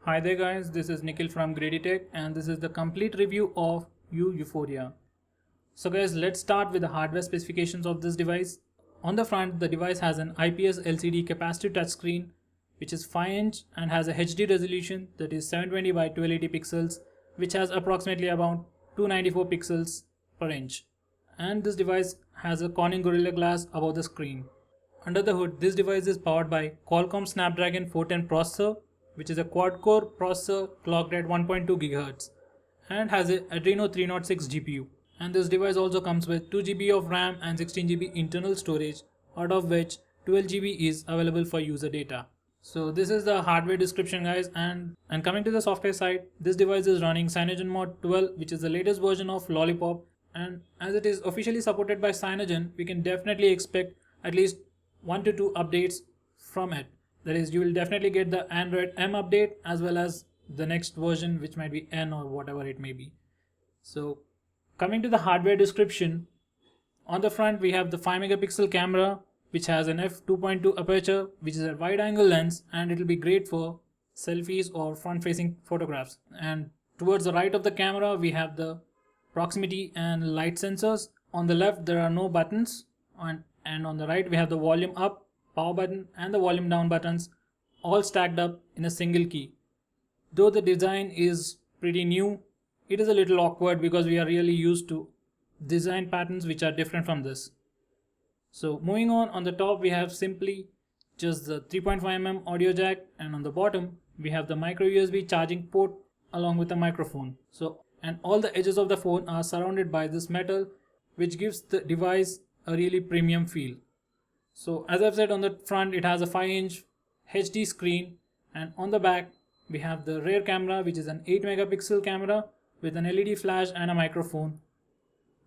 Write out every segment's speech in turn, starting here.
Hi there guys, this is Nikhil from GreedyTech and this is the complete review of Yu Yuphoria. So guys, let's start with the hardware specifications of this device. On the front, the device has an IPS LCD capacitive touchscreen which is 5-inch and has a HD resolution that is 720 by 1280 pixels, which has approximately about 294 pixels per inch. And this device has a Corning Gorilla Glass above the screen. Under the hood, this device is powered by Qualcomm Snapdragon 410 processor, which is a quad-core processor clocked at 1.2 GHz and has a Adreno 306 GPU. And this device also comes with 2 GB of RAM and 16 GB internal storage, out of which 12 GB is available for user data. So this is the hardware description guys, and coming to the software side, this device is running CyanogenMod 12, which is the latest version of Lollipop, and as it is officially supported by Cyanogen, we can definitely expect at least 1 to 2 updates from it. That is, you will definitely get the Android M update as well as the next version, which might be N or whatever it may be. So coming to the hardware description, on the front we have the 5 megapixel camera which has an f2.2 aperture, which is a wide angle lens, and it will be great for selfies or front facing photographs. And towards the right of the camera we have the proximity and light sensors. On the left there are no buttons, and on the right we have the volume up, power button and the volume down buttons, all stacked up in a single key. Though the design is pretty new, it is a little awkward because we are really used to design patterns which are different from this. So moving on the top we have simply just the 3.5mm audio jack, and on the bottom we have the micro USB charging port along with a microphone. And all the edges of the phone are surrounded by this metal, which gives the device a really premium feel. So as I've said, on the front it has a 5-inch HD screen, and on the back we have the rear camera, which is an 8 megapixel camera with an LED flash and a microphone,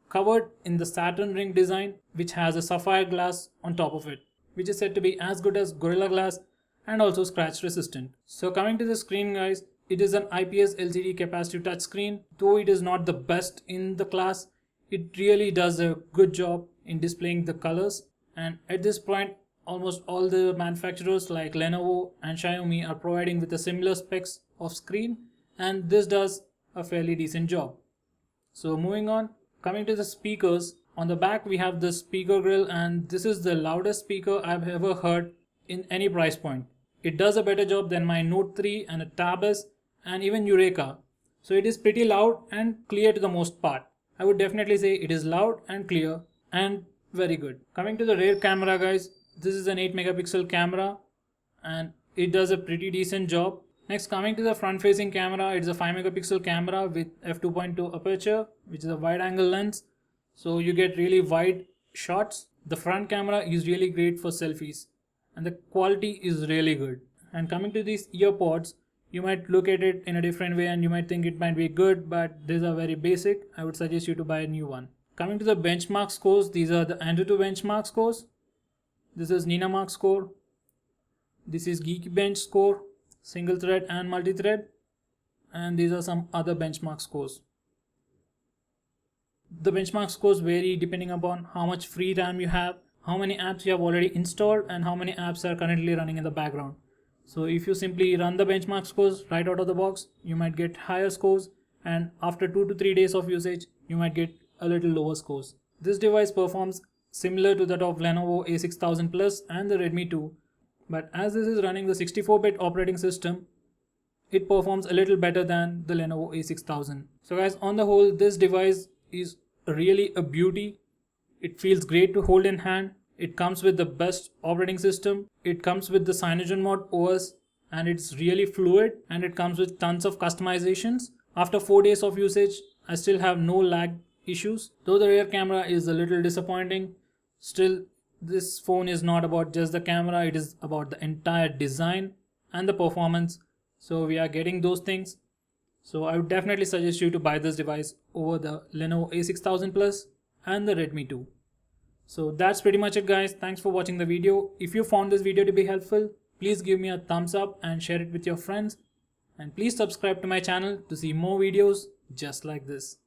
covered in the Saturn ring design, which has a sapphire glass on top of it, which is said to be as good as Gorilla Glass and also scratch resistant. So coming to the screen guys, it is an IPS LCD capacitive touchscreen. Though it is not the best in the class, it really does a good job in displaying the colors, and at this point almost all the manufacturers like Lenovo and Xiaomi are providing with a similar specs of screen, and this does a fairly decent job. So moving on, coming to the speakers, on the back we have the speaker grill, and this is the loudest speaker I've ever heard in any price point. It does a better job than my Note 3 and a Tab S and even Eureka. So it is pretty loud and clear to the most part. I would definitely say it is loud and clear and very good. Coming to the rear camera guys, this is an 8 megapixel camera and it does a pretty decent job. Next, coming to the front facing camera, it's a 5 megapixel camera with f2.2 aperture, which is a wide angle lens, so you get really wide shots. The front camera is really great for selfies and the quality is really good. And coming to these earpods, you might look at it in a different way and you might think it might be good, but these are very basic. I would suggest you to buy a new one. Coming to the benchmark scores, these are the Antutu benchmark scores. This is Ninamark score. This is Geekbench score, single thread and multi-thread, and these are some other benchmark scores. The benchmark scores vary depending upon how much free RAM you have, how many apps you have already installed, and how many apps are currently running in the background. So if you simply run the benchmark scores right out of the box, you might get higher scores, and after 2 to 3 days of usage you might get a little lower scores. This device performs similar to that of Lenovo A6000 Plus and the Redmi 2, but as this is running the 64-bit operating system, it performs a little better than the Lenovo A6000. So guys, on the whole, this device is really a beauty. It feels great to hold in hand. It comes with the best operating system. It comes with the CyanogenMod OS and it's really fluid, and it comes with tons of customizations. After 4 days of usage, I still have no lag issues. Though the rear camera is a little disappointing, still this phone is not about just the camera, it is about the entire design and the performance. So we are getting those things. So I would definitely suggest you to buy this device over the Lenovo A6000 Plus and the Redmi 2. So that's pretty much it guys. Thanks for watching the video. If you found this video to be helpful, please give me a thumbs up and share it with your friends. And please subscribe to my channel to see more videos just like this.